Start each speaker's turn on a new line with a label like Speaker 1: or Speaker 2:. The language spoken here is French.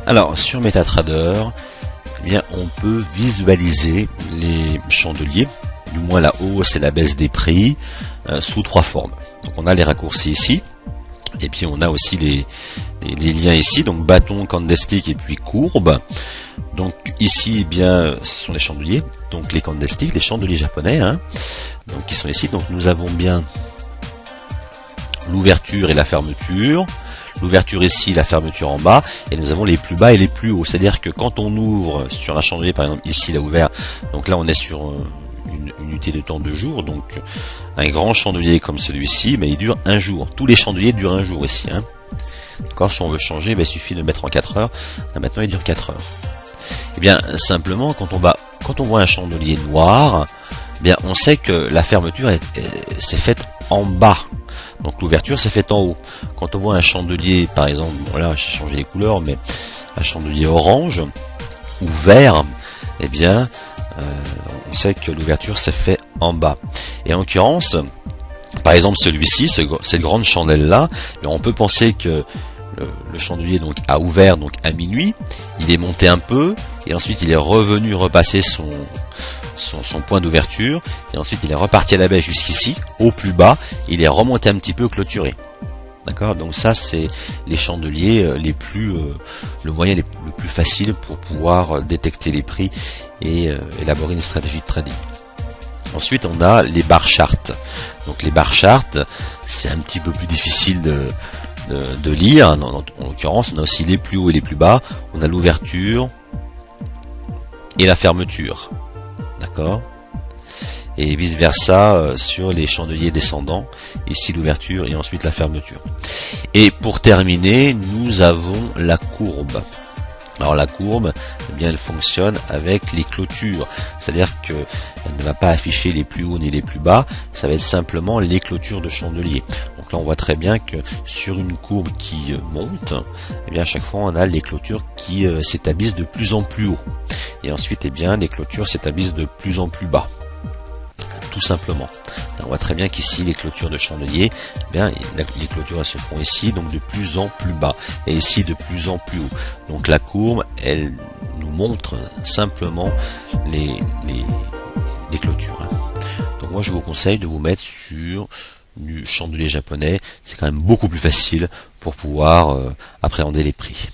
Speaker 1: Alors sur MetaTrader, eh bien, on peut visualiser les chandeliers, du moins la hausse et la baisse des prix, sous trois formes. Donc on a les raccourcis ici, et puis on a aussi les liens ici, donc bâton, candlestick et puis courbe. Donc ici, eh bien, ce sont les chandeliers, donc les candlesticks, les chandeliers japonais, donc qui sont ici. Donc nous avons bien l'ouverture et la fermeture. L'ouverture ici, la fermeture en bas, et nous avons les plus bas et les plus hauts. C'est-à-dire que quand on ouvre sur un chandelier, par exemple ici, il a ouvert, donc là on est sur une unité de temps de jour, donc un grand chandelier comme celui-ci, mais il dure un jour. Tous les chandeliers durent un jour ici. D'accord, si on veut changer, il suffit de mettre en 4 heures. Là, maintenant il dure 4 heures. Et bien simplement, quand on voit un chandelier noir, eh bien on sait que la fermeture s'est faite en bas. Donc l'ouverture s'est faite en haut. Quand on voit un chandelier, par exemple, bon là j'ai changé les couleurs, mais un chandelier orange ou vert, eh bien on sait que l'ouverture s'est faite en bas. Et en l'occurrence, par exemple celui-ci, cette grande chandelle là, on peut penser que le chandelier donc a ouvert donc à minuit, il est monté un peu, et ensuite il est revenu repasser son point d'ouverture, et ensuite il est reparti à la baisse jusqu'ici, au plus bas, il est remonté un petit peu clôturé. D'accord, donc ça c'est les chandeliers les plus, le moyen le plus facile pour pouvoir détecter les prix et élaborer une stratégie de trading. Ensuite on a les bar charts. Donc les bar charts, c'est un petit peu plus difficile de lire. En l'occurrence on a aussi les plus hauts et les plus bas, on a l'ouverture et la fermeture. D'accord, et vice versa sur les chandeliers descendants, ici l'ouverture et ensuite la fermeture. Et pour terminer, nous avons la courbe. Alors la courbe, eh bien, elle fonctionne avec les clôtures, c'est-à-dire que elle ne va pas afficher les plus hauts ni les plus bas, ça va être simplement les clôtures de chandelier. Donc là on voit très bien que sur une courbe qui monte, eh bien à chaque fois on a les clôtures qui s'établissent de plus en plus haut. Et ensuite, eh bien, les clôtures s'établissent de plus en plus bas. Tout simplement. Là, on voit très bien qu'ici, les clôtures de chandelier, eh bien, les clôtures elles se font ici, donc de plus en plus bas. Et ici, de plus en plus haut. Donc la courbe, elle nous montre simplement les clôtures. Donc moi, je vous conseille de vous mettre sur du chandelier japonais. C'est quand même beaucoup plus facile pour pouvoir appréhender les prix.